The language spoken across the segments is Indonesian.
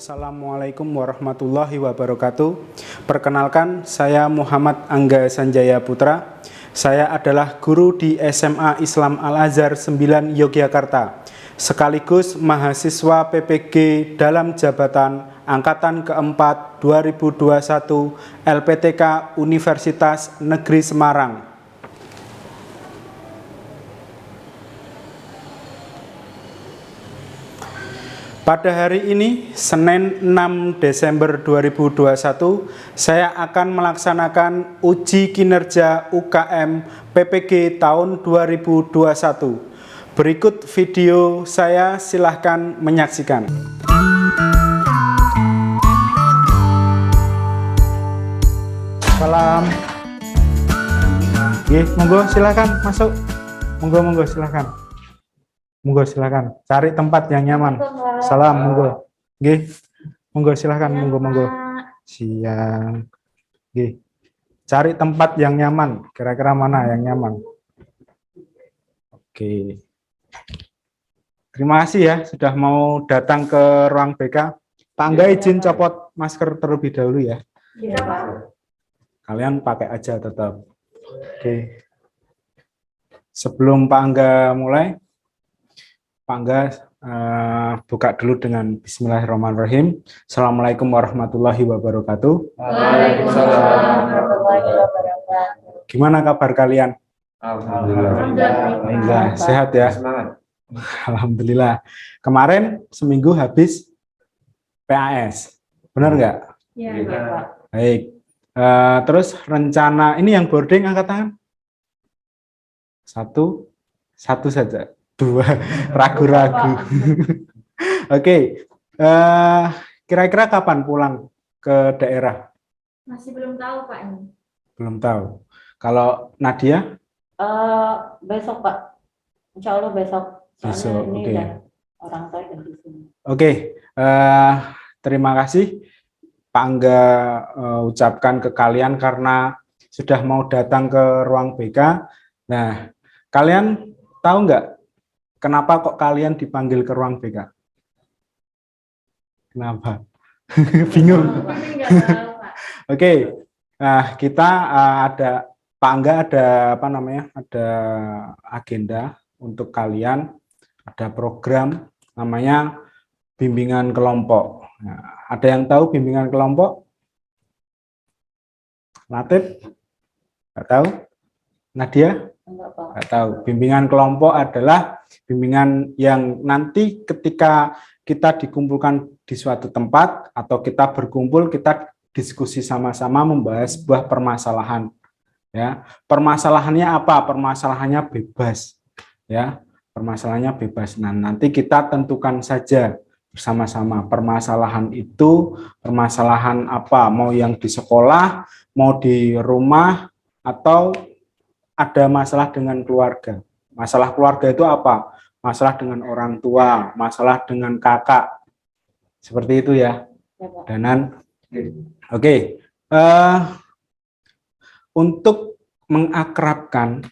Assalamualaikum warahmatullahi wabarakatuh. Perkenalkan, saya Muhammad Angga Sanjaya Putra. Saya adalah guru di SMA Islam Al-Azhar 9 Yogyakarta, sekaligus mahasiswa PPG dalam jabatan Angkatan keempat 2021 LPTK Universitas Negeri Semarang. Pada hari ini, Senin 6 Desember 2021, saya akan melaksanakan uji kinerja UKM PPG tahun 2021. Berikut video saya, silahkan menyaksikan. Salam. Monggo silahkan masuk. Monggo silahkan. Monggo silahkan, cari tempat yang nyaman. Salam, monggo. Nggih. Monggo silahkan, monggo. Siang. Nggih. Cari tempat yang nyaman. Kira-kira mana yang nyaman? Oke. Terima kasih ya sudah mau datang ke ruang BK. Pak Angga izin copot masker terlebih dahulu ya. Iya, Pak. Kalian pakai aja tetap. Oke. Sebelum Pak Angga mulai, Pak Angga buka dulu dengan Bismillahirrahmanirrahim. Assalamualaikum warahmatullahi wabarakatuh. Waalaikumsalam warahmatullahi wabarakatuh. Gimana kabar kalian? Alhamdulillah. Sehat ya? Alhamdulillah. Kemarin seminggu habis PAS. Benar nggak? Iya, Pak. Baik. Terus rencana, ini yang boarding angkat tangan? Satu saja. Dua, ragu-ragu. Oke, kira-kira kapan pulang ke daerah? Masih belum tahu, Pak, ini. Belum tahu. Kalau Nadia? Besok, Pak. Insya Allah besok. Besok, ini oke. udah orang tua yang di sini. Oke, terima kasih Pak Angga ucapkan ke kalian karena sudah mau datang ke ruang BK. Nah, kalian tahu nggak kenapa kok kalian dipanggil ke ruang BK? Kenapa? Bingung. Tapi nggak tahu, Pak. Oke, nah kita ada Pak Angga ada apa namanya? Ada agenda untuk kalian, ada program namanya bimbingan kelompok. Nah, ada yang tahu bimbingan kelompok? Latif? Nggak tahu? Nadia? Enggak, Pak. Nggak tahu. Bimbingan kelompok adalah bimbingan yang nanti ketika kita dikumpulkan di suatu tempat atau kita berkumpul, kita diskusi sama-sama membahas sebuah permasalahan. Ya, permasalahannya apa? Permasalahannya bebas. Ya, permasalahannya bebas. Nah, nanti kita tentukan saja bersama-sama permasalahan itu, permasalahan apa? Mau yang di sekolah, mau di rumah, atau ada masalah dengan keluarga. Masalah keluarga itu apa? Masalah dengan orang tua, masalah dengan kakak. Seperti itu ya. Ya, Pak. Danan. Oke. Untuk mengakrabkan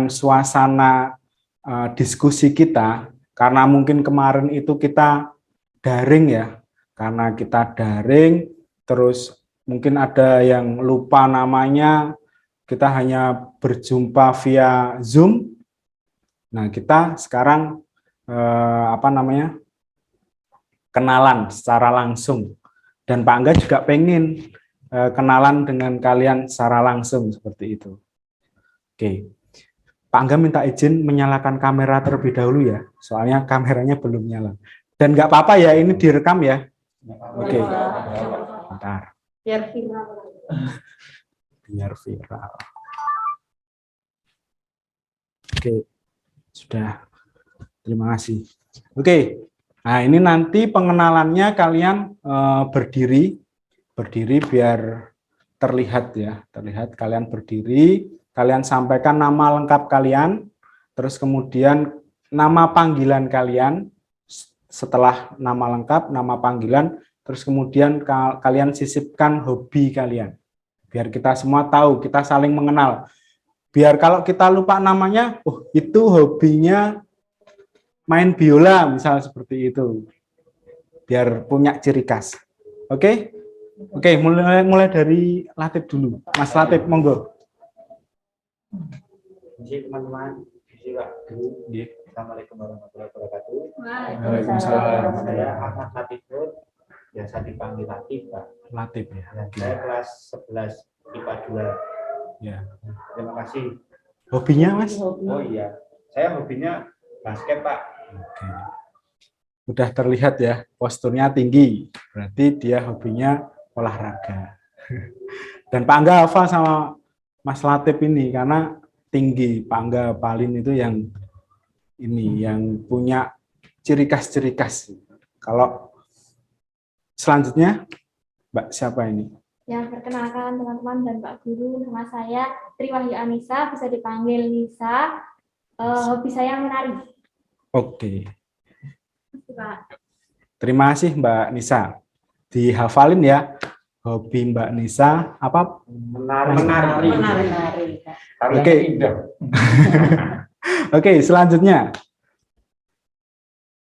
suasana diskusi kita, karena mungkin kemarin itu kita daring ya. Karena kita daring, terus mungkin ada yang lupa namanya, kita hanya berjumpa via Zoom. Nah, kita sekarang kenalan secara langsung. Dan Pak Angga juga pengen kenalan dengan kalian secara langsung seperti itu. Oke. Pak Angga minta izin menyalakan kamera terlebih dahulu ya, soalnya kameranya belum nyala. Dan nggak apa-apa ya, ini direkam ya. Oke. Bentar. Biar viral. Biar viral. Oke, sudah. Terima kasih. Oke, nah ini nanti pengenalannya kalian berdiri biar terlihat ya, terlihat kalian berdiri, kalian sampaikan nama lengkap kalian, terus kemudian nama panggilan kalian, setelah nama lengkap, nama panggilan, terus kemudian kalian sisipkan hobi kalian. Biar kita semua tahu, kita saling mengenal. Biar kalau kita lupa namanya, oh itu hobinya main biola, misal seperti itu. biar punya ciri khas. Oke? Oke, mulai dari Latif dulu. Mas Latif, monggo. Jadi teman-teman, Pak Guru, Assalamualaikum warahmatullahi wabarakatuh. Waalaikumsalam. Saya Ahmad Latifur, biasa dipanggil Latif, Pak. Latif ya. Dan saya kelas 11 IPA 2. Ya. Terima kasih. Hobinya, Mas? Oh iya, saya hobinya basket, Pak. Oke. Udah terlihat ya, posturnya tinggi. Berarti dia hobinya olahraga. Dan Pak Angga hafal sama Mas Latif ini karena tinggi. Pak Angga Palin itu yang ini yang punya ciri khas. Kalau selanjutnya Mbak siapa ini? Yang perkenalkan teman-teman dan Pak Guru, nama saya Triwahyu Anissa, bisa dipanggil Nisa. Hobi saya menari. Oke. Pak. Terima kasih Mbak Nisa. Dihafalin ya. Hobi Mbak Nisa apa? Menari. Oke. Oke, selanjutnya.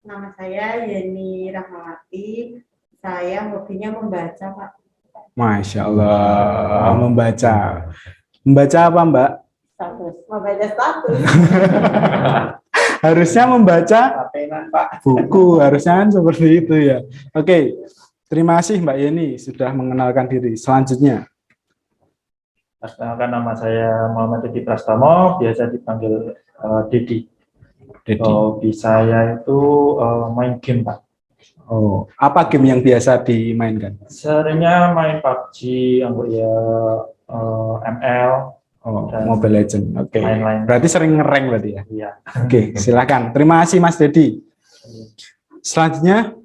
Nama saya Yeni Rahmawati. Saya hobinya membaca, Pak. Masya Allah, membaca. Membaca apa, Mbak? Status. Membaca status. Harusnya membaca Papenan, Pak. buku, harusnya kan seperti itu ya. Oke, terima kasih Mbak Yeni sudah mengenalkan diri. Selanjutnya. Perkenalkan, nama saya Muhammad Dedi Prastomo, biasa dipanggil Dedi. Hobi saya itu main game, Pak. Oh, apa game yang biasa dimainkan? Seringnya main PUBG, ML, Oh, dan Mobile Legend. Oke. lain-lain. Berarti sering ngerank berarti ya? Iya. Oke, silakan. Terima kasih Mas Dedi. Selanjutnya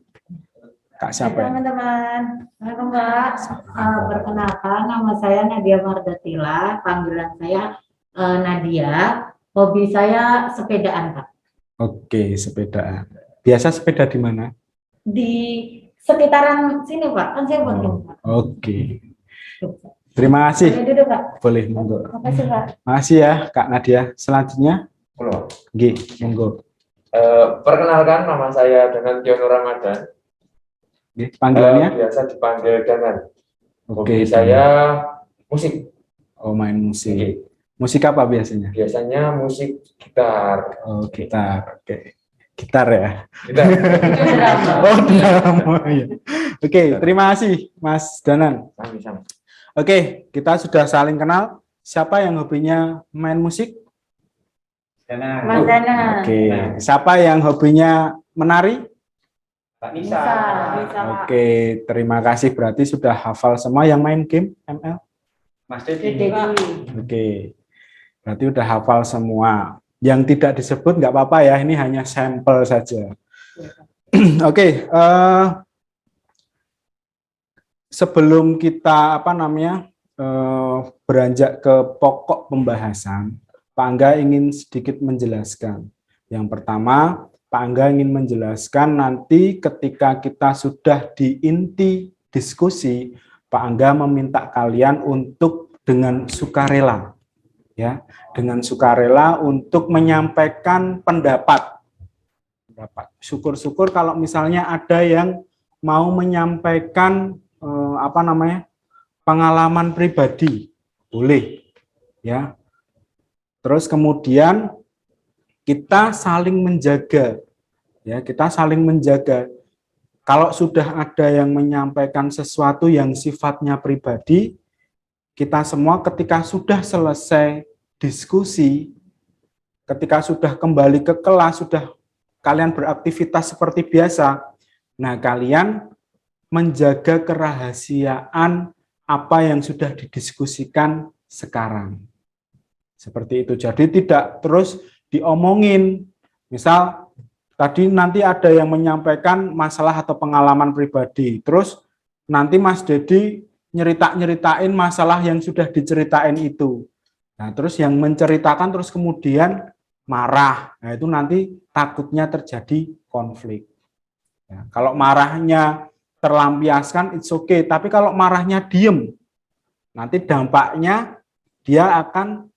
Kak siapa ini? Teman-teman, halo Mbak. Perkenalkan, nama saya Nadia Mardatila. Panggilan saya Nadia. Hobi saya sepedaan, Pak. Oke, sepedaan. Biasa sepeda di mana? Di sekitaran sini, Pak. Kan saya Bandung, Pak. Oke. Terima kasih. Boleh duduk, Pak. Boleh, monggo. Makasih, Pak. Makasih ya Kak Nadia. Selanjutnya, Halo. G, monggo. Perkenalkan, nama saya dengan Jono Ramadan. G, panggilannya? Biasa dipanggil Danan. Oke, Hobi saya musik. Oh, main musik. Oke. Musik apa biasanya? Biasanya musik gitar. Oh, gitar. Oke. Gitar ya. Gitar. Oh, drama ya. Oke, terima kasih Mas Danan. Sama-sama. Oke, kita sudah saling kenal. Siapa yang hobinya main musik? Mas Dana. Oke. Siapa yang hobinya menari? Pak Bisa, Nisa. bisa, Pak. Oke, terima kasih. Berarti sudah hafal semua yang main game ML? Mas Dedi, Dedi. Pak. Oke. Berarti udah hafal semua. Yang tidak disebut nggak apa-apa ya, ini hanya sampel saja. Oke, sebelum kita beranjak ke pokok pembahasan, Pak Angga ingin sedikit menjelaskan. Yang pertama, Pak Angga ingin menjelaskan nanti ketika kita sudah di inti diskusi, Pak Angga meminta kalian untuk dengan sukarela, ya, dengan sukarela untuk menyampaikan pendapat. Syukur-syukur kalau misalnya ada yang mau menyampaikan pengalaman pribadi, boleh, ya. Terus kemudian kita saling menjaga, ya, kita saling menjaga. Kalau sudah ada yang menyampaikan sesuatu yang sifatnya pribadi, kita semua ketika sudah selesai diskusi, ketika sudah kembali ke kelas, sudah kalian beraktivitas seperti biasa, nah kalian menjaga kerahasiaan apa yang sudah didiskusikan sekarang. Seperti itu. Jadi tidak terus diomongin. Misal tadi nanti ada yang menyampaikan masalah atau pengalaman pribadi. Terus nanti Mas Dedi nyeritain masalah yang sudah diceritain itu. Nah, terus yang menceritakan terus kemudian marah. Nah, itu nanti takutnya terjadi konflik. Ya, kalau marahnya terlampiaskan, it's okay. Tapi kalau marahnya diem, nanti dampaknya dia akan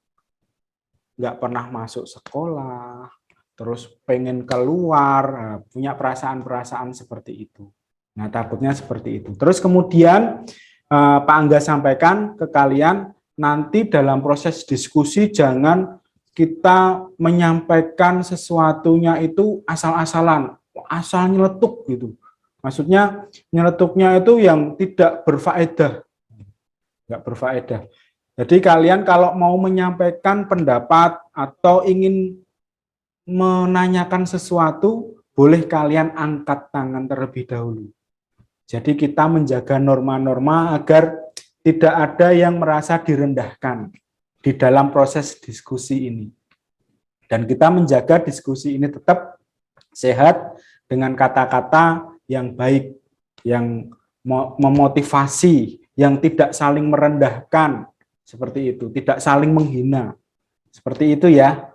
nggak pernah masuk sekolah, terus pengen keluar, punya perasaan-perasaan seperti itu. Nah, takutnya seperti itu. Terus kemudian Pak Angga sampaikan ke kalian, nanti dalam proses diskusi jangan kita menyampaikan sesuatunya itu asal-asalan, asal nyeletuk gitu. Maksudnya nyeletuknya itu yang tidak berfaedah, nggak berfaedah. Jadi kalian kalau mau menyampaikan pendapat atau ingin menanyakan sesuatu, boleh kalian angkat tangan terlebih dahulu. Jadi kita menjaga norma-norma agar tidak ada yang merasa direndahkan di dalam proses diskusi ini. Dan kita menjaga diskusi ini tetap sehat dengan kata-kata yang baik, yang memotivasi, yang tidak saling merendahkan, seperti itu, tidak saling menghina. Seperti itu ya.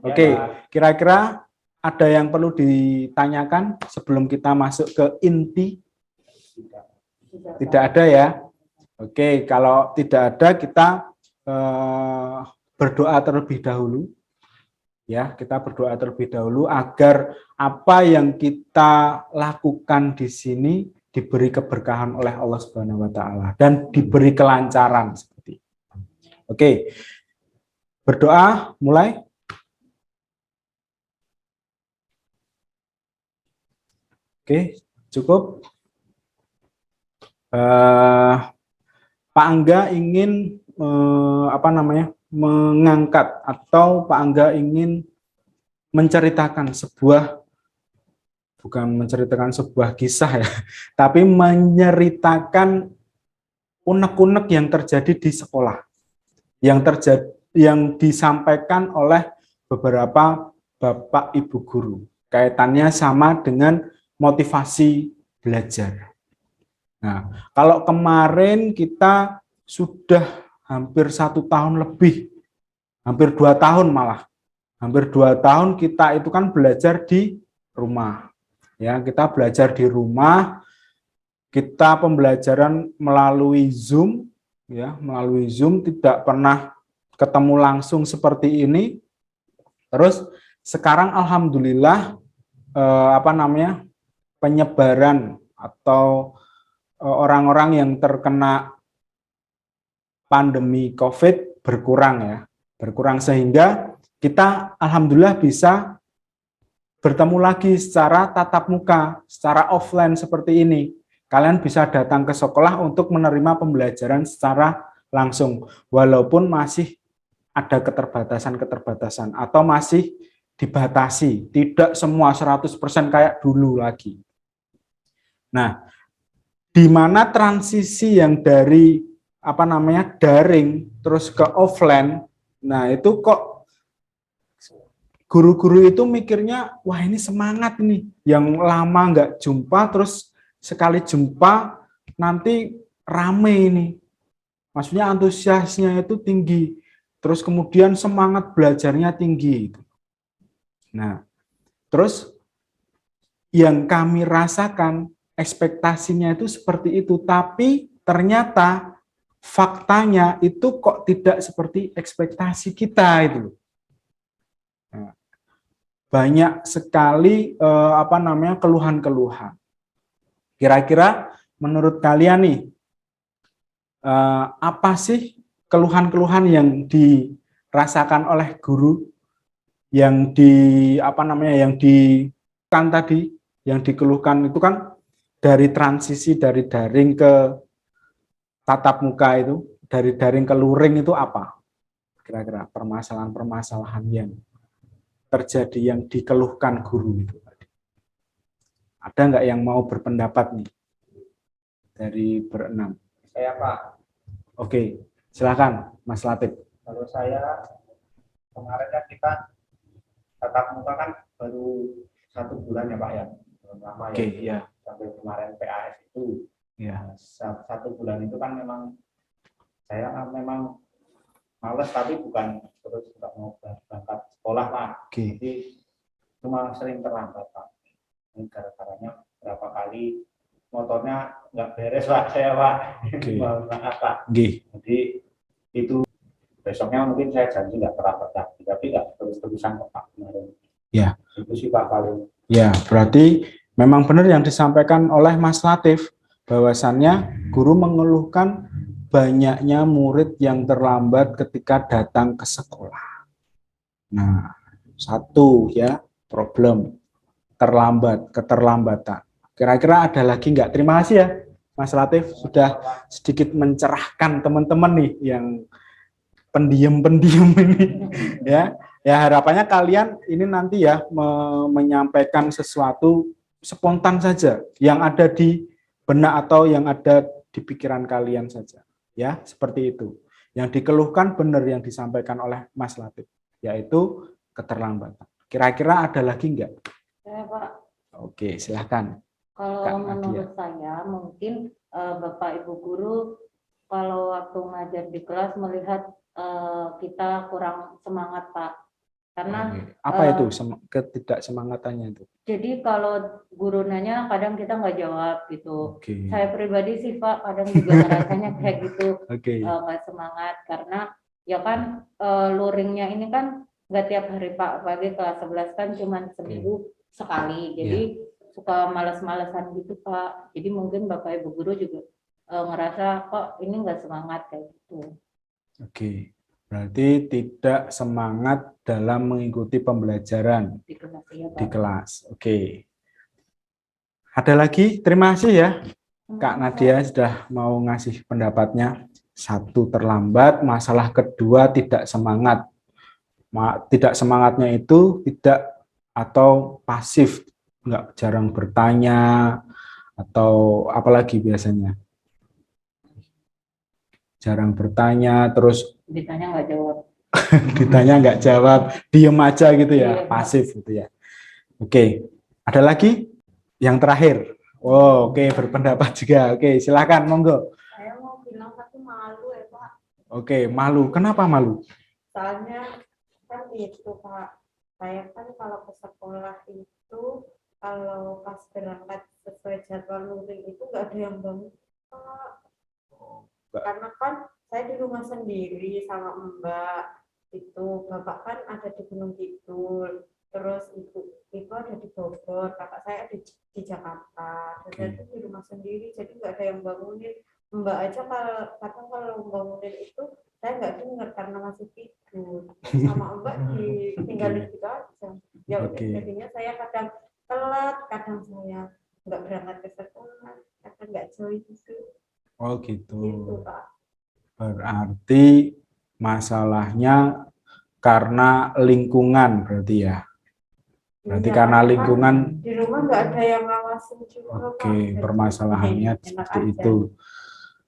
Oke, kira-kira ada yang perlu ditanyakan sebelum kita masuk ke inti? Tidak ada ya. Oke, kalau tidak ada kita berdoa terlebih dahulu. Ya, kita berdoa terlebih dahulu agar apa yang kita lakukan di sini diberi keberkahan oleh Allah Subhanahu wa taala dan diberi kelancaran seperti itu. Oke. Berdoa mulai. Oke, cukup. Pak Angga ingin mengangkat atau Pak Angga ingin menceritakan bukan menceritakan sebuah kisah ya, tapi menceritakan unek-unek yang terjadi di sekolah, yang disampaikan oleh beberapa Bapak Ibu guru, kaitannya sama dengan motivasi belajar. Nah, kalau kemarin kita sudah hampir 1 tahun lebih, hampir 2 tahun malah, hampir 2 tahun kita itu kan belajar di rumah. Ya, kita belajar di rumah, kita pembelajaran melalui Zoom, ya, melalui Zoom, tidak pernah ketemu langsung seperti ini. Terus sekarang alhamdulillah penyebaran atau orang-orang yang terkena pandemi COVID berkurang sehingga kita alhamdulillah bisa bertemu lagi secara tatap muka, secara offline seperti ini. Kalian bisa datang ke sekolah untuk menerima pembelajaran secara langsung, walaupun masih ada keterbatasan atau masih dibatasi, tidak semua 100% kayak dulu lagi. Nah, di mana transisi yang dari daring terus ke offline, nah itu kok guru-guru itu mikirnya, wah ini semangat nih, yang lama nggak jumpa terus sekali jumpa nanti rame ini, maksudnya antusiasnya itu tinggi, terus kemudian semangat belajarnya tinggi. Nah, terus yang kami rasakan ekspektasinya itu seperti itu, tapi ternyata faktanya itu kok tidak seperti ekspektasi kita itu. Nah, banyak sekali keluhan-keluhan. Kira-kira menurut kalian nih apa sih keluhan-keluhan yang dirasakan oleh guru yang yang dikeluhkan itu kan dari transisi dari daring ke tatap muka itu, dari daring ke luring itu apa? Kira-kira permasalahan-permasalahan yang terjadi yang dikeluhkan guru itu. Ada nggak yang mau berpendapat nih dari berenam? Saya Pak. Oke, silakan Mas Latif. Kalau saya kemarin kan kita tatap muka kan baru 1 bulan ya Pak ya, belum lama ya. Oke, ya. Sampai kemarin PAS itu. Ya. 1 bulan itu kan saya memang males, tapi bukan terus nggak mau berangkat sekolah Pak. Oke. Jadi cuma sering terlambat Pak. Ini gara-garanya berapa kali motornya nggak beres Pak, saya Pak. Berangkat Pak. Jadi itu besoknya mungkin saya janji nggak terlambat tapi nggak terus-terusan Pak kemarin. Ya. Itu sih Pak paling. Ya, berarti memang benar yang disampaikan oleh Mas Latif, bahwasannya guru mengeluhkan banyaknya murid yang terlambat ketika datang ke sekolah. Nah, satu ya, problem terlambat, keterlambatan. Kira-kira ada lagi nggak? Terima kasih ya, Mas Latif, sudah sedikit mencerahkan teman-teman nih yang pendiam-pendiam ini ya. Ya harapannya kalian ini nanti ya menyampaikan sesuatu spontan saja yang ada di benak atau yang ada di pikiran kalian saja. Ya, seperti itu. Yang dikeluhkan benar yang disampaikan oleh Mas Latif, yaitu keterlambatan. Kira-kira ada lagi enggak? Saya, Pak, Oke, silahkan. kalau Kak menurut saya mungkin Bapak Ibu guru kalau waktu ngajar di kelas melihat kita kurang semangat, Pak. Karena Apa itu ketidaksemangatannya itu? jadi kalau guru nanya kadang kita nggak jawab gitu. Oke. Saya pribadi sih Pak kadang juga ngerasanya kayak gitu, Oke. nggak semangat karena ya kan luringnya ini kan nggak tiap hari Pak, apalagi kelas 11 kan cuma seminggu sekali, jadi suka malas-malasan gitu Pak. Jadi mungkin Bapak Ibu guru juga ngerasa kok ini nggak semangat kayak gitu. Oke, berarti tidak semangat dalam mengikuti pembelajaran Di kelas, iya, Pak. di kelas. Oke. Ada lagi? Terima kasih ya, Kak Nadia sudah mau ngasih pendapatnya. Satu, terlambat. Masalah kedua, tidak semangat. Tidak semangatnya itu tidak atau pasif, nggak jarang bertanya atau apalagi biasanya jarang bertanya, terus Ditanya nggak jawab. ditanya nggak jawab, diem aja gitu ya, Iya, pasif gitu ya. Oke, ada lagi yang terakhir. Oh, oke, berpendapat juga. Oke, silakan, monggo. Saya mau bilang tapi malu ya Pak. Oke, malu. Kenapa malu? Soalnya kan itu Pak, saya kan kalau ke sekolah itu kalau pas berangkat sesuai jadwal luring itu nggak ada yang bangun Pak. Karena kan saya di rumah sendiri sama Mbak, itu Bapak kan ada di Gunung Kidul, terus ibu ada di Bogor, kakak saya ada di Jakarta, dan saya di rumah sendiri jadi nggak ada yang bangunin. Mbak aja kalau bangunin itu saya nggak dengar karena masih tidur, sama Mbak ditinggalin gitu aja. Ya udah, jadinya saya kadang telat, kadang saya nggak berangkat ke sekolah, kadang nggak join gitu. Oh gitu. Gitu, Pak. Berarti masalahnya karena lingkungan berarti ya. Berarti karena lingkungan. Di rumah nggak ada yang ngawasin juga. Oke, Pak. permasalahannya Enak seperti aja. itu.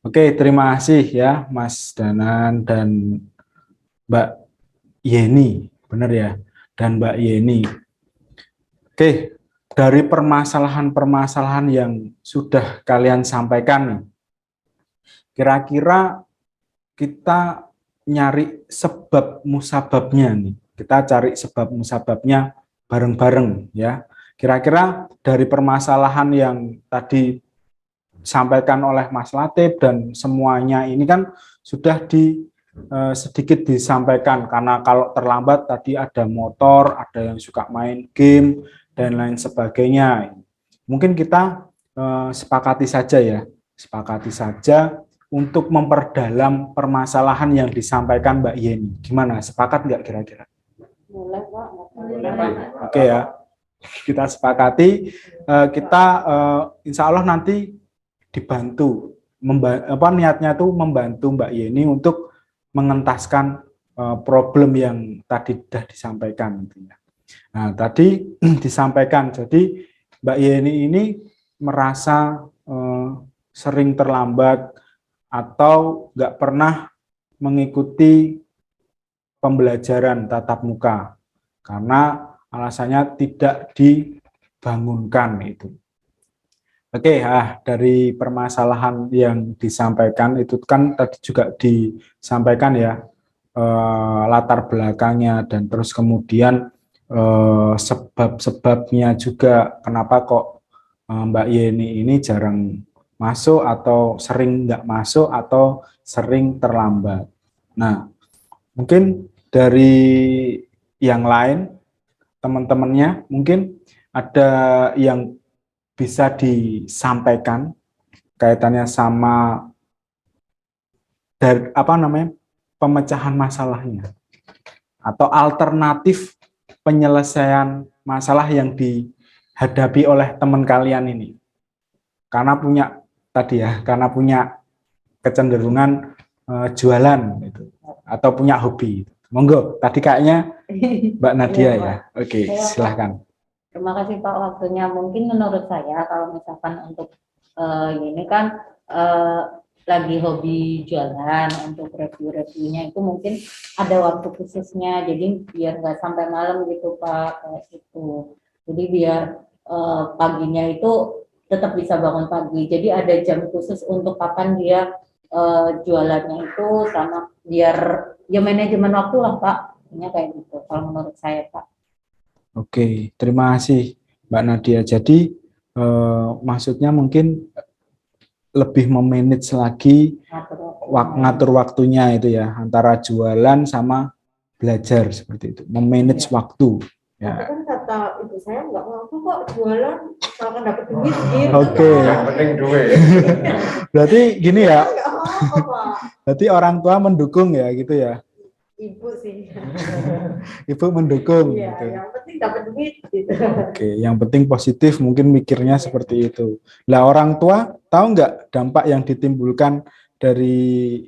Oke, terima kasih ya Mas Danan dan Mbak Yeni, benar ya, dan Mbak Yeni. Oke, dari permasalahan-permasalahan yang sudah kalian sampaikan nih, kira-kira kita nyari sebab musababnya nih. Kita cari sebab musababnya bareng-bareng ya. Kira-kira dari permasalahan yang tadi disampaikan oleh Mas Latif dan semuanya ini kan sudah sedikit disampaikan, karena kalau terlambat tadi ada motor, ada yang suka main game dan lain sebagainya. Mungkin kita sepakati saja untuk memperdalam permasalahan yang disampaikan Mbak Yeni. Gimana? Sepakat nggak kira-kira? Boleh Pak. Boleh, Pak. Oke ya, kita sepakati. Kita insya Allah nanti dibantu. Niatnya tuh membantu Mbak Yeni untuk mengentaskan problem yang tadi sudah disampaikan. Nah, tadi disampaikan, jadi Mbak Yeni ini merasa sering terlambat atau nggak pernah mengikuti pembelajaran tatap muka karena alasannya tidak dibangunkan itu. Oke, dari permasalahan yang disampaikan itu kan tadi juga disampaikan ya, latar belakangnya dan terus kemudian sebab-sebabnya juga kenapa kok Mbak Yeni ini jarang masuk atau sering nggak masuk atau sering terlambat. Nah, mungkin dari yang lain teman-temannya mungkin ada yang bisa disampaikan kaitannya sama dari pemecahan masalahnya atau alternatif penyelesaian masalah yang dihadapi oleh teman kalian ini. Karena punya kecenderungan jualan gitu, atau punya hobi. Monggo, tadi kayaknya Mbak Nadia Iya, ya. Pak. Oke, silahkan. Terima kasih Pak waktunya. Mungkin menurut saya kalau misalkan untuk ini kan lagi hobi jualan, untuk review-reviewnya itu mungkin ada waktu khususnya. Jadi biar nggak sampai malam gitu Pak, kayak gitu. Jadi biar paginya itu tetap bisa bangun pagi. Jadi ada jam khusus untuk kapan dia jualannya itu, sama biar ya manajemen waktu lah Pak. Ini kayak gitu kalau menurut saya Pak. Oke, terima kasih Mbak Nadia. Jadi maksudnya mungkin lebih memanage lagi ngatur waktunya itu ya, antara jualan sama belajar seperti itu, memanage waktu. Tapi Ya. kan kata ibu saya nggak mampu kok jualan misalkan dapat duit gitu. Oke. Yang penting duit. Berarti gini ya, Nggak apa-apa, Pak. berarti orang tua mendukung ya gitu ya. Ibu sih. Ibu mendukung Iya, gitu. yang penting dapat duit gitu. Oke, yang penting positif, mungkin mikirnya seperti itu. Lah orang tua tahu nggak dampak yang ditimbulkan dari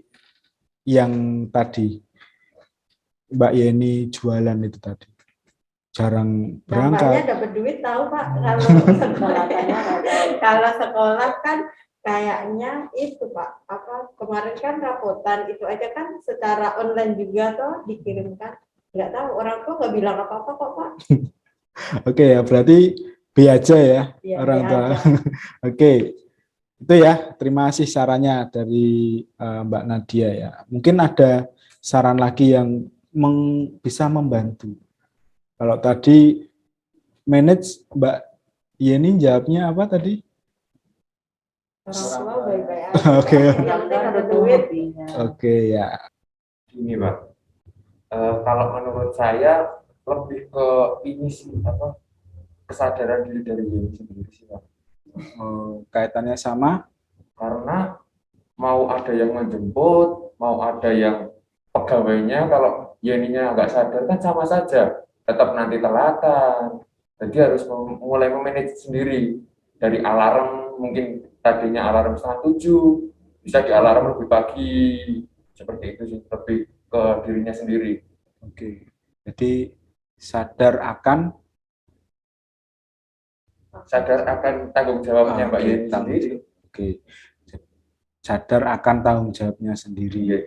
yang tadi Mbak Yeni jualan itu tadi? Jarang Dampaknya berangkat. dapat duit tahu Pak. Kalau sekolah kan kayaknya itu Pak. Kemarin kan rapotan itu aja kan secara online juga toh dikirimkan. Nggak tahu, orang tua nggak bilang apa-apa kok Pak. Oke ya, berarti B aja ya, Iya, orang B tua. aja. Oke, itu ya. Terima kasih sarannya dari Mbak Nadia ya. Mungkin ada saran lagi yang bisa membantu. Kalau tadi manage, Mbak Yeni jawabnya apa tadi? Orang tua baik-baik aja. Oke. Yang penting dapat duit. Oke ya. Ini Pak, kalau menurut saya lebih ke ini sih, kesadaran diri dari diri sendiri sih Pak. Kaitannya sama. Karena mau ada yang menjemput, mau ada yang pegawainya, kalau Yeninya nggak sadar kan sama saja, tetap nanti telatan. Jadi harus mulai memanage sendiri dari alarm, mungkin tadinya alarm 6:30, bisa di alarm lebih pagi, seperti itu sih, lebih ke dirinya sendiri. Oke, jadi sadar akan tanggung jawabnya Mbak Yeni sendiri. Oke, sadar akan tanggung jawabnya sendiri. Iya.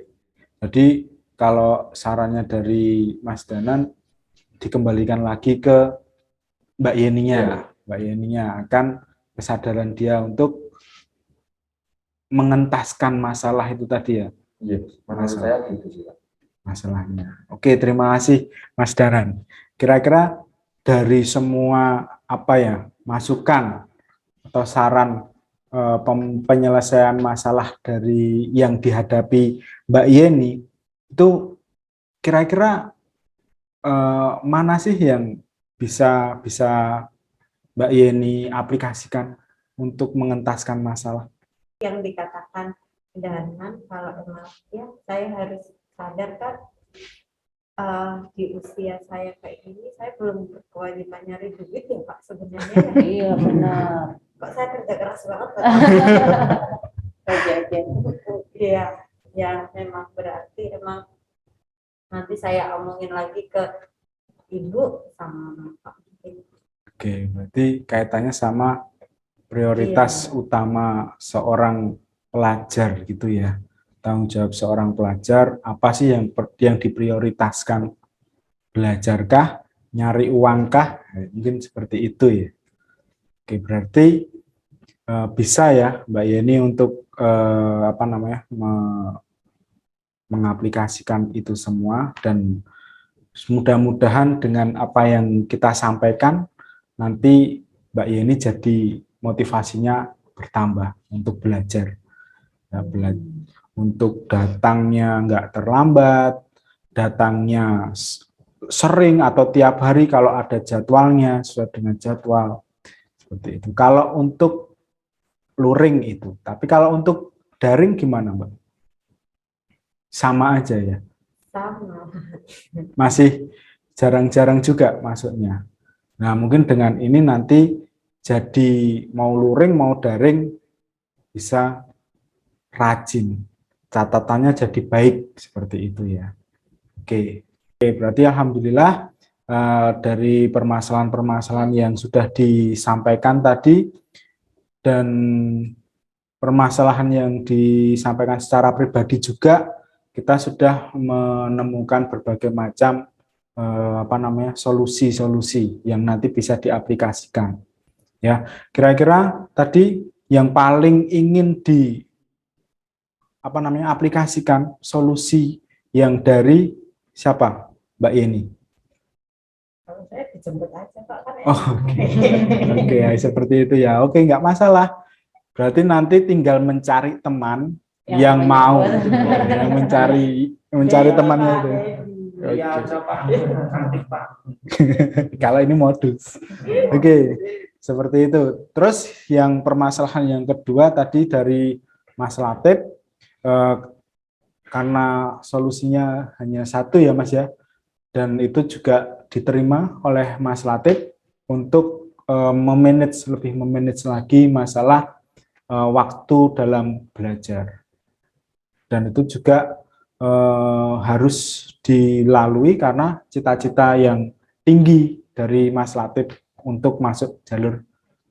Jadi kalau sarannya dari Mas Danan dikembalikan lagi ke Mbak Yeninya. Iya. Mbak Yeninya akan kesadaran dia untuk mengentaskan masalah itu tadi ya. Iya, menurut saya gitu sih Pak. Masalahnya. Oke, terima kasih Mas Danan. Kira-kira dari semua masukan atau saran penyelesaian masalah dari yang dihadapi Mbak Yeni, itu kira-kira mana sih yang bisa Mbak Yeni aplikasikan untuk mengentaskan masalah? Yang dikatakan Danan, kalau emang ya saya harus sadar kan di usia saya kayak gini saya belum berkewajiban nyari duit ya Pak sebenarnya. Iya benar. Kok saya kerja keras banget Pak? Aja. Iya, ya memang berarti emang nanti saya omongin lagi ke ibu sama bapak. Oke, berarti kaitannya sama prioritas utama seorang pelajar gitu ya. Tanggung jawab seorang pelajar, apa sih yang diprioritaskan? Belajarkah? Nyari uangkah? Mungkin seperti itu ya. Oke, berarti bisa ya Mbak Yeni untuk mengaplikasikan itu semua, dan mudah-mudahan dengan apa yang kita sampaikan nanti Mbak Yeni jadi motivasinya bertambah untuk belajar. Untuk datangnya nggak terlambat, datangnya sering atau tiap hari kalau ada jadwalnya sesuai dengan jadwal. Seperti itu. Kalau untuk luring itu, tapi kalau untuk daring gimana, Mbak? Sama aja ya? Sama. Masih jarang-jarang juga masuknya. Nah, mungkin dengan ini nanti jadi mau luring, mau daring bisa rajin. Catatannya jadi baik seperti itu ya. Oke, berarti alhamdulillah dari permasalahan-permasalahan yang sudah disampaikan tadi dan permasalahan yang disampaikan secara pribadi juga kita sudah menemukan berbagai macam solusi-solusi yang nanti bisa diaplikasikan. Ya, kira-kira tadi yang paling ingin aplikasikan solusi yang dari siapa, Mbak Yeni? Kalau saya dijemput aja Pak kan. Oh, oke, ya, seperti itu ya. Oke, nggak masalah. Berarti nanti tinggal mencari teman yang mau, yang mencari temannya itu. Iya aja Pak, cantik Pak. Kalau ini modus. Oke, seperti itu. Terus yang permasalahan yang kedua tadi dari Mas Latif, karena solusinya hanya satu ya Mas ya, dan itu juga diterima oleh Mas Latif untuk lebih memanage lagi masalah waktu dalam belajar. Dan itu juga harus dilalui karena cita-cita yang tinggi dari Mas Latif untuk masuk jalur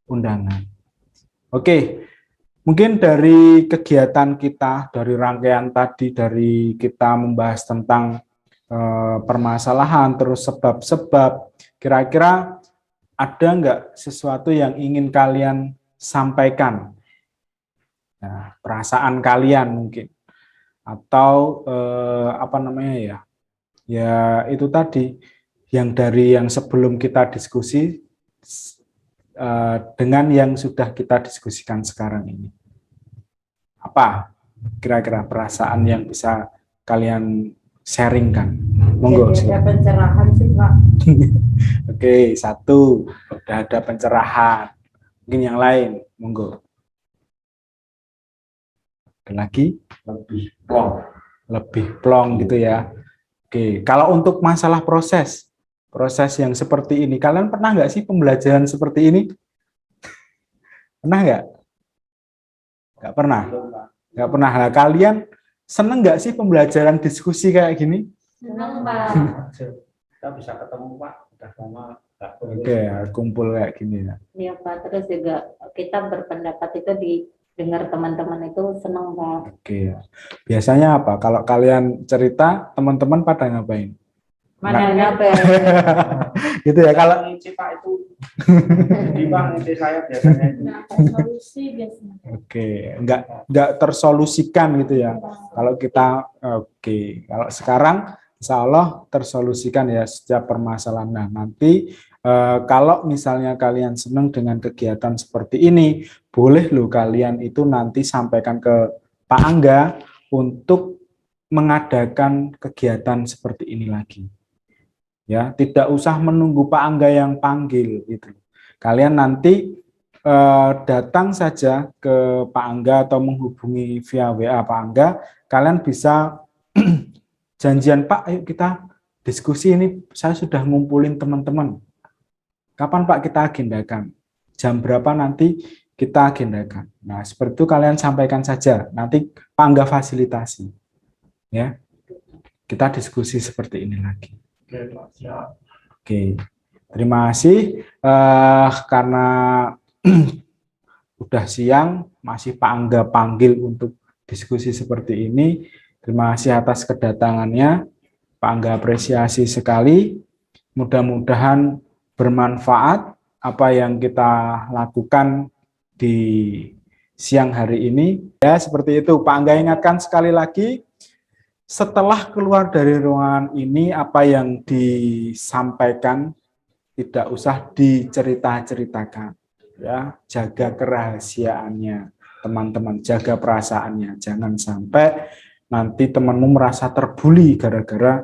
undangan. Oke, mungkin dari kegiatan kita, dari rangkaian tadi, dari kita membahas tentang permasalahan, terus sebab-sebab, kira-kira ada nggak sesuatu yang ingin kalian sampaikan? Nah, perasaan kalian mungkin. Atau ya itu tadi, yang dari yang sebelum kita diskusi dengan yang sudah kita diskusikan sekarang ini. Apa kira-kira perasaan yang bisa kalian sharingkan? Monggo. Jadi ada pencerahan sih Pak. Oke, satu, udah ada pencerahan. Mungkin yang lain, monggo. Ada lagi? Lebih plong gitu ya. Oke, kalau untuk masalah proses yang seperti ini, kalian pernah nggak sih pembelajaran seperti ini? Pernah nggak? Nggak pernah? Nggak pernah. Nah, kalian seneng nggak sih pembelajaran diskusi kayak gini? Senang, Pak. Kita bisa ketemu Pak, udah lama nggak kumpul. Oke, kumpul kayak gini ya. Iya Pak, terus juga kita berpendapat itu didengar teman-teman itu senang Pak. Oke, biasanya apa? Kalau kalian cerita, teman-teman pada ngapain? Mana apa? Gitu ya, kalau ngisi Pak itu di Bang ngisi saya biasanya itu. Nah, solusi biasanya. oke, nggak tersolusikan gitu ya. Kalau kita kalau sekarang Insya Allah tersolusikan ya setiap permasalahan. Nah, nanti kalau misalnya kalian senang dengan kegiatan seperti ini, boleh loh kalian itu nanti sampaikan ke Pak Angga untuk mengadakan kegiatan seperti ini lagi. Ya, tidak usah menunggu Pak Angga yang panggil gitu. Kalian nanti datang saja ke Pak Angga atau menghubungi via WA Pak Angga, kalian bisa janjian Pak, ayo kita diskusi ini, saya sudah ngumpulin teman-teman. Kapan Pak kita agendakan? Jam berapa nanti kita agendakan? Nah, seperti itu kalian sampaikan saja, nanti Pak Angga fasilitasi. Ya, kita diskusi seperti ini lagi. Oke, terima kasih. Karena udah siang, masih Pak Angga panggil untuk diskusi seperti ini. Terima kasih atas kedatangannya. Pak Angga apresiasi sekali. Mudah-mudahan bermanfaat apa yang kita lakukan di siang hari ini. Ya, seperti itu. Pak Angga ingatkan sekali lagi, setelah keluar dari ruangan ini, apa yang disampaikan tidak usah dicerita-ceritakan. Ya, jaga kerahasiaannya, teman-teman, jaga perasaannya. Jangan sampai nanti temanmu merasa terbuli gara-gara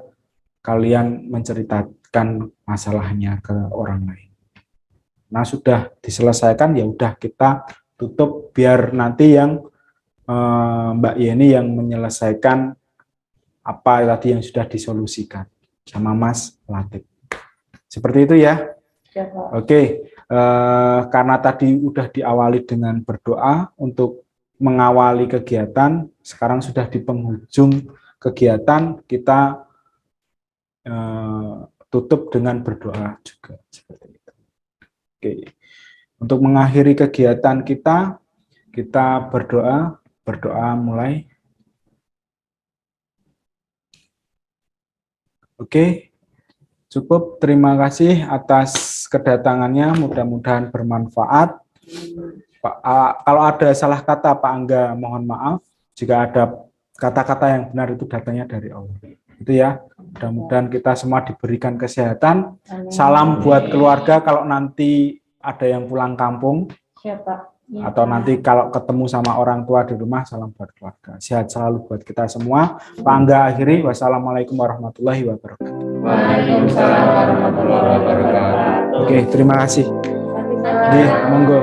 kalian menceritakan masalahnya ke orang lain. Nah, sudah diselesaikan ya udah kita tutup biar nanti yang Mbak Yeni yang menyelesaikan apa tadi yang sudah disolusikan sama Mas Latif. Seperti itu ya. Siapa? Oke, karena tadi udah diawali dengan berdoa untuk mengawali kegiatan, sekarang sudah di penghujung kegiatan, kita tutup dengan berdoa juga. Seperti itu. Oke, untuk mengakhiri kegiatan kita berdoa mulai. Oke, cukup. Terima kasih atas kedatangannya. Mudah-mudahan bermanfaat. Pak, kalau ada salah kata Pak Angga, mohon maaf. Jika ada kata-kata yang benar itu datangnya dari Allah. Itu ya. Mudah-mudahan kita semua diberikan kesehatan. Amin. Salam buat keluarga kalau nanti ada yang pulang kampung. Siapa? Atau nanti kalau ketemu sama orang tua di rumah, salam buat keluarga. Sehat selalu buat kita semua. Pak Angga akhiri, wassalamualaikum warahmatullahi wabarakatuh. Waalaikumsalam warahmatullahi wabarakatuh. Oke, terima kasih. Monggo.